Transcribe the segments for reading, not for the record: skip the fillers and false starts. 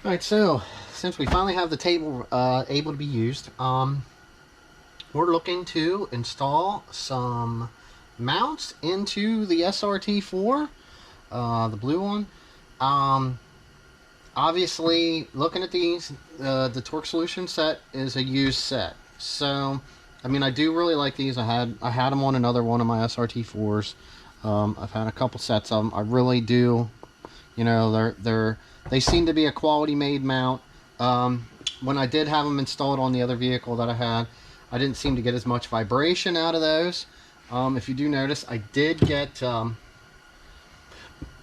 Alright, so since we finally have the table able to be used, we're looking to install some mounts into the SRT4, the blue one. Um, Obviously, looking at these, the Torque Solution set is a used set. So, I mean, I do really like these. I had them on another one of my SRT4s. I've had a couple sets of them. I really do. You know, they seem to be a quality made mount. When I did have them installed on the other vehicle that I had, I didn't seem to get as much vibration out of those. If you do notice, I did get a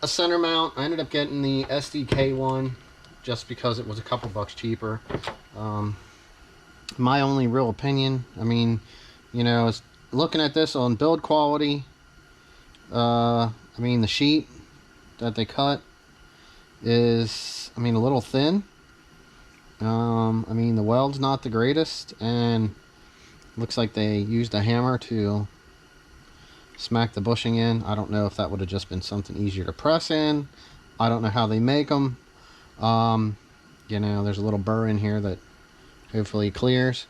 center mount. I ended up getting the SDK one just because it was a couple bucks cheaper. Um, my only real opinion, I mean, you know, is looking at this on build quality. I mean, the sheet that they cut is, I mean, a little thin. I mean, the weld's not the greatest, and looks like they used a hammer to smack the bushing in. I don't know if that would have just been something easier to press in. I don't know how they make them. You know, there's a little burr in here that hopefully clears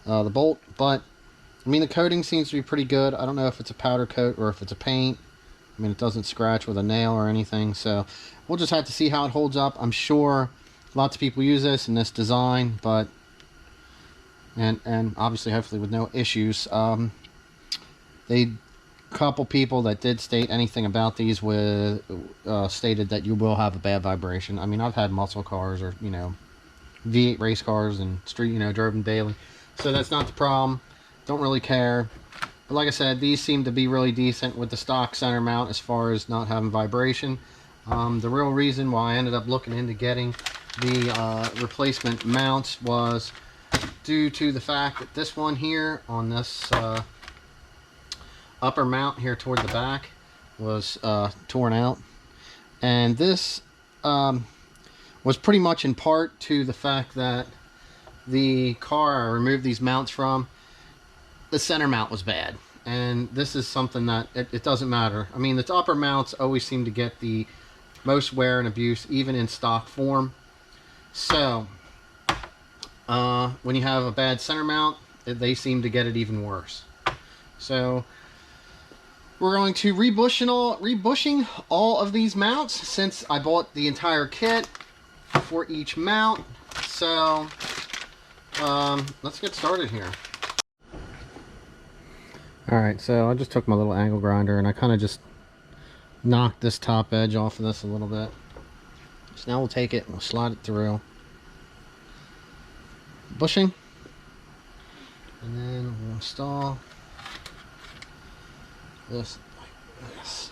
the bolt, but I mean, the coating seems to be pretty good. I don't know if it's a powder coat or if it's a paint. I mean, it doesn't scratch with a nail or anything, so we'll just have to see how it holds up. I'm sure lots of people use this in this design, but and obviously hopefully with no issues. They couple people that did state anything about these with stated that you will have a bad vibration. I mean, I've had muscle cars or, you know, V8 race cars and street, you know, drove them daily, so that's not the problem. Don't really care. But like I said, these seem to be really decent with the stock center mount as far as not having vibration. The real reason why I ended up looking into getting the replacement mounts was due to the fact that this one here on this upper mount here toward the back was torn out, and this was pretty much in part to the fact that the car I removed these mounts from, the center mount was bad. And this is something that it doesn't matter. I mean, the upper mounts always seem to get the most wear and abuse, even in stock form. So when you have a bad center mount, they seem to get it even worse. So we're going to rebushing all of these mounts, since I bought the entire kit for each mount. So let's get started here. Alright, so I just took my little angle grinder and I kind of just knocked this top edge off of this a little bit. So now we'll take it and we'll slide it through. Bushing. And then we'll install this like this.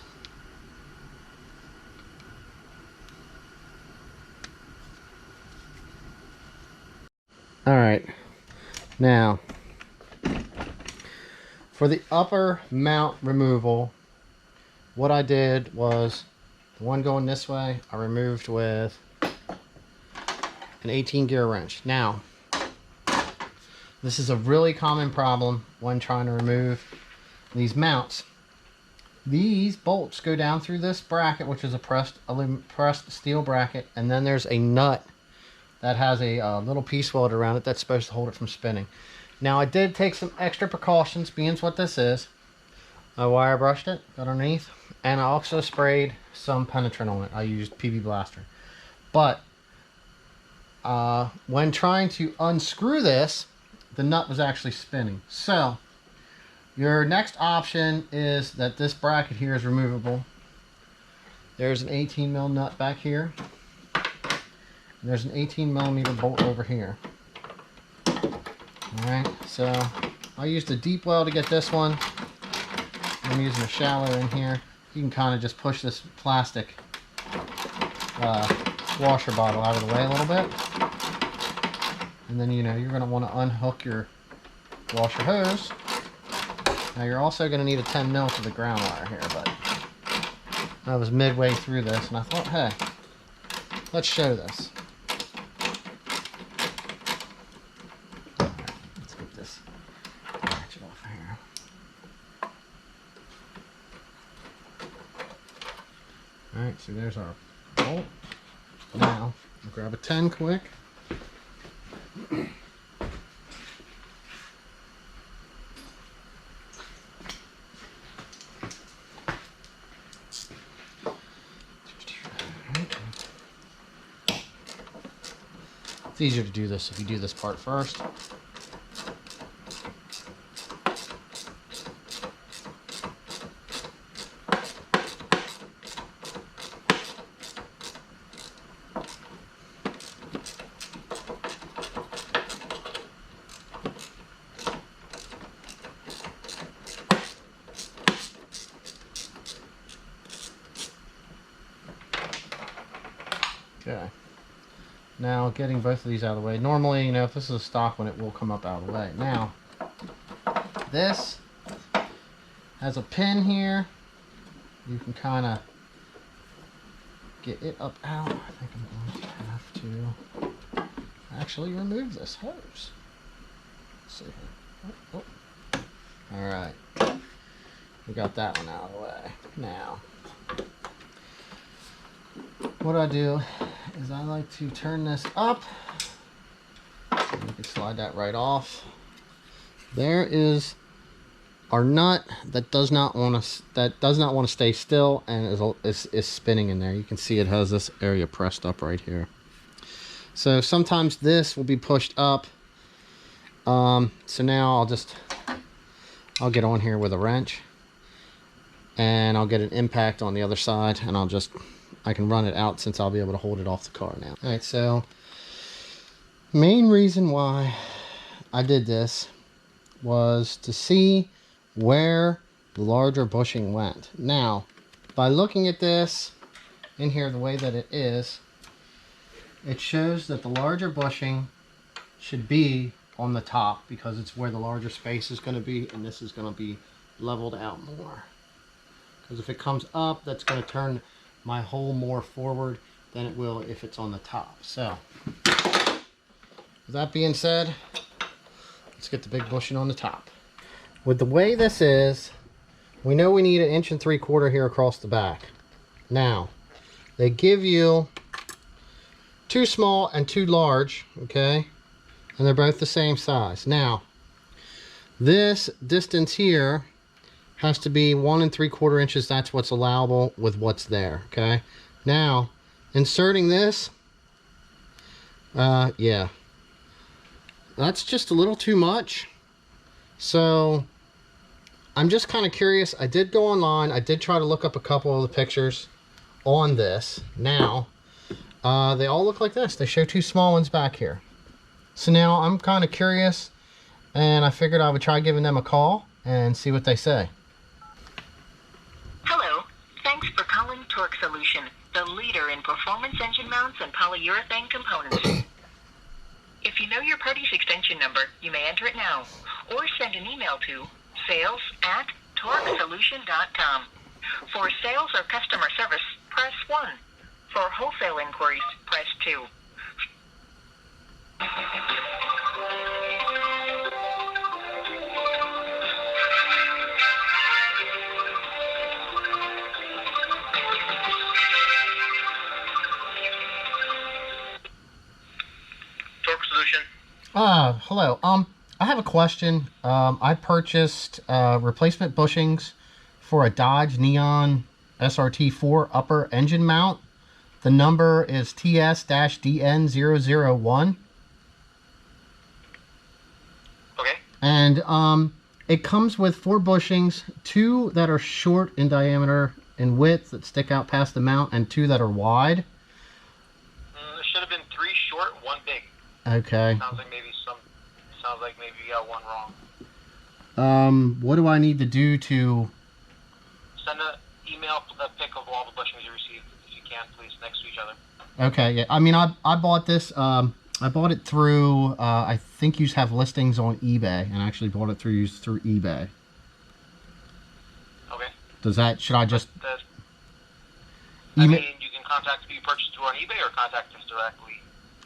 Alright, now for the upper mount removal, what I did was the one going this way I removed with an 18 gear wrench. Now, this is a really common problem when trying to remove these mounts. These bolts go down through this bracket, which is a pressed steel bracket, and then there's a nut that has a little piece welded around it that's supposed to hold it from spinning. Now, I did take some extra precautions, being what this is. I wire brushed it, got underneath, and I also sprayed some penetrant on it. I used PB Blaster. But when trying to unscrew this, the nut was actually spinning. So your next option is that this bracket here is removable. There's an 18 mil nut back here. And there's an 18 millimeter bolt over here. Alright, so I used a deep well to get this one. I'm using a shallow in here. You can kind of just push this plastic washer bottle out of the way a little bit. And then, you know, you're going to want to unhook your washer hose. Now you're also going to need a 10 mil for the ground wire here, but I was midway through this and I thought, hey, let's show this. Let's get this ratchet off here. Alright, so there's our bolt. Now, I'll grab a 10 quick. It's easier to do this if you do this part first. Okay. Now, getting both of these out of the way. Normally, you know, if this is a stock one, it will come up out of the way. Now, this has a pin here. You can kind of get it up out. I think I'm going to have to actually remove this hose. Let's see here. Oh, oh. All right. We got that one out of the way. Now, what I do is I like to turn this up. And you can slide that right off. There is our nut that does not want to stay still and is spinning in there. You can see it has this area pressed up right here. So sometimes this will be pushed up. So now I'll get on here with a wrench and I'll get an impact on the other side, and I can run it out since I'll be able to hold it off the car now. All right, so main reason why I did this was to see where the larger bushing went. Now, by looking at this in here the way that it is, it shows that the larger bushing should be on the top because it's where the larger space is going to be, and this is going to be leveled out more. Because if it comes up, that's going to turn my hole more forward than it will if it's on the top. So, with that being said, let's get the big bushing on the top. With the way this is, we know we need 1 3/4 inches here across the back. Now, they give you 2 small and 2 large, okay? And they're both the same size. Now, this distance here has to be 1 3/4 inches. That's what's allowable with what's there, okay? Now, inserting this, yeah, that's just a little too much. So, I'm just kind of curious. I did go online. I did try to look up a couple of the pictures on this. Now, they all look like this. They show 2 small ones back here. So now I'm kind of curious, and I figured I would try giving them a call and see what they say. Hello. Thanks for calling Torque Solution, the leader in performance engine mounts and polyurethane components. If you know your party's extension number, you may enter it now, or send an email to sales@torquesolution.com. For sales or customer service, press 1. For wholesale inquiries, press 2. Torque Solution. Hello. I have a question. I purchased replacement bushings for a Dodge Neon srt4 upper engine mount. The number is TS-DN001. Okay. And it comes with 4 bushings, 2 that are short in diameter and width that stick out past the mount, and 2 that are wide. There should have been 3 short, 1 big. Okay. Sounds like maybe you got one wrong. What do I need to do to... Send an email, a pic of all the bushings you received, if you can, please, next to each other. Okay, yeah. I mean, I bought this, I bought it through, I think you have listings on eBay, and I actually bought it through eBay. Okay. Should I just... I mean, you can contact who you purchased through on eBay or contact us directly.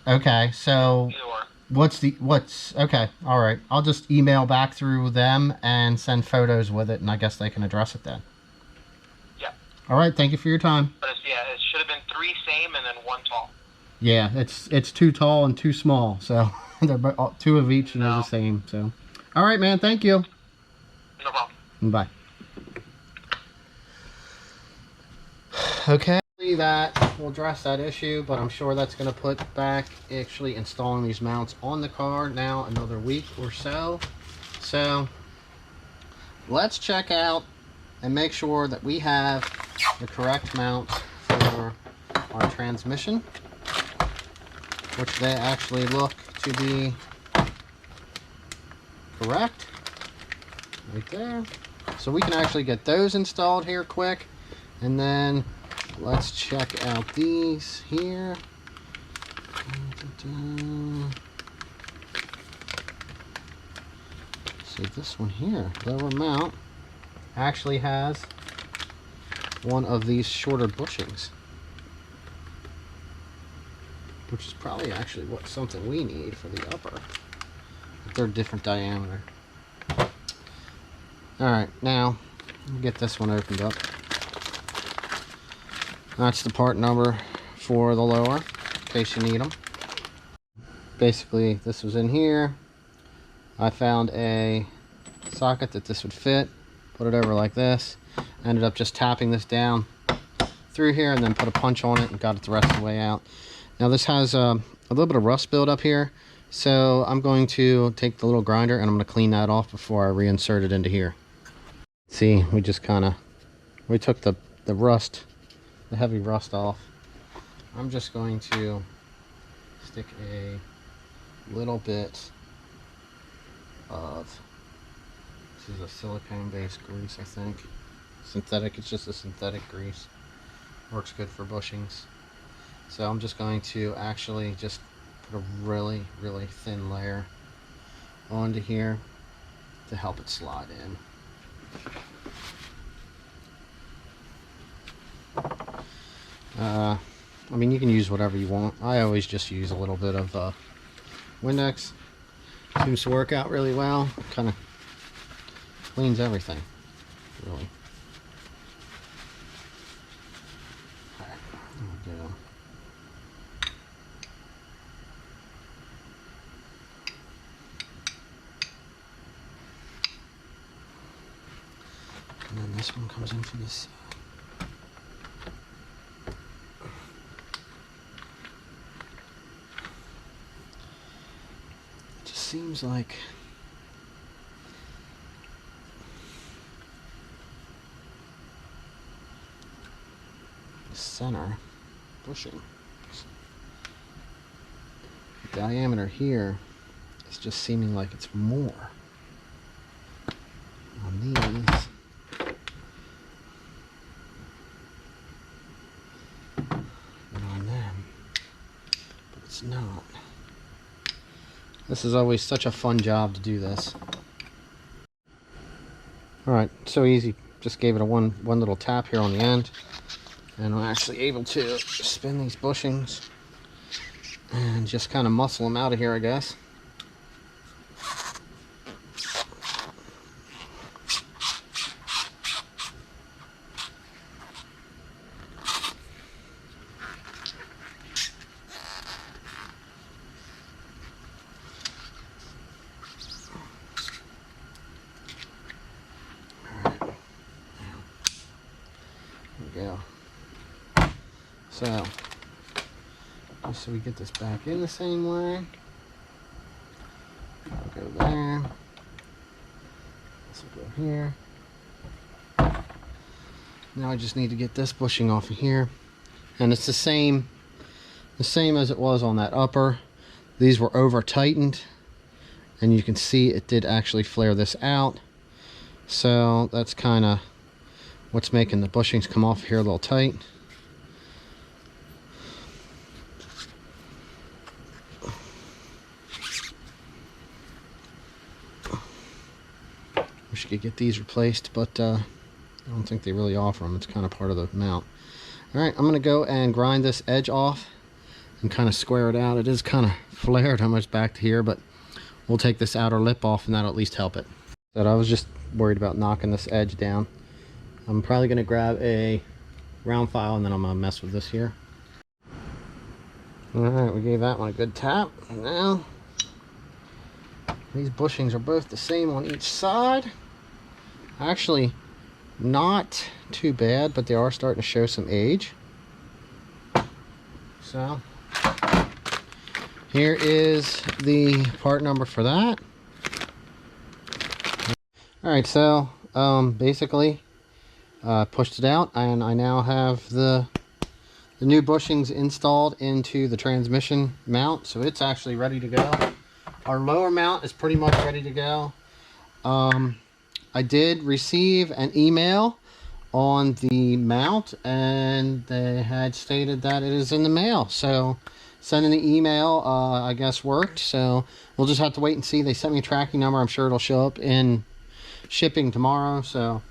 Okay, so... Either or. Okay, alright. I'll just email back through them and send photos with it, and I guess they can address it then. Yeah. Alright, thank you for your time. But it should have been 3 same and then 1 tall. Yeah, it's too tall and too small, so they're two of each and they're the same. So, all right, man. Thank you. No problem. Bye. Okay, that will address that issue, but I'm sure that's going to put back actually installing these mounts on the car now another week or so. So let's check out and make sure that we have the correct mounts for our transmission, which they actually look to be correct right there. So we can actually get those installed here quick, and then let's check out these here. So this one here, lower mount, actually has one of these shorter bushings, which is probably actually something we need for the upper. They're different diameter. Alright, now get this one opened up. That's the part number for the lower, in case you need them. Basically, this was in here. I found a socket that this would fit, put it over like this. Ended up just tapping this down through here and then put a punch on it and got it the rest of the way out. Now this has a little bit of rust build up here, so I'm going to take the little grinder and I'm going to clean that off before I reinsert it into here. See, we just we took the rust, the heavy rust off. I'm just going to stick a little bit of, this is a silicone based grease, I think. Synthetic, it's just a synthetic grease. Works good for bushings. So I'm just going to actually just put a really, really thin layer onto here to help it slide in. I mean, you can use whatever you want. I always just use a little bit of Windex. Seems to work out really well. Kind of cleans everything, really. Alright, there we go. And then this one comes in from this side. It just seems like the center bushing, the diameter here is just seeming like it's more on these than on them, but it's not. This is always such a fun job to do this. Alright, so easy. Just gave it a one little tap here on the end, and I'm actually able to spin these bushings and just kind of muscle them out of here, I guess. Go. So, just so we get this back in the same way, I'll go there. This will go here. Now I just need to get this bushing off of here, and it's the same as it was on that upper. These were over tightened, and you can see it did actually flare this out. So that's kind of what's making the bushings come off here a little tight. Wish you could get these replaced, but I don't think they really offer them. It's kind of part of the mount. Alright, I'm going to go and grind this edge off and kind of square it out. It is kind of flared almost back to here, but we'll take this outer lip off and that'll at least help it. But I was just worried about knocking this edge down. I'm probably going to grab a round file and then I'm going to mess with this here. Alright, we gave that one a good tap. Now, these bushings are both the same on each side. Actually, not too bad, but they are starting to show some age. So, here is the part number for that. Alright, so basically pushed it out, and I now have the new bushings installed into the transmission mount, so it's actually ready to go. Our lower mount is pretty much ready to go. I did receive an email on the mount, and they had stated that it is in the mail, so sending the email I guess worked. So we'll just have to wait and see. They sent me a tracking number. I'm sure it'll show up in shipping tomorrow, so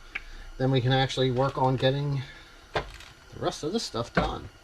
then we can actually work on getting the rest of this stuff done.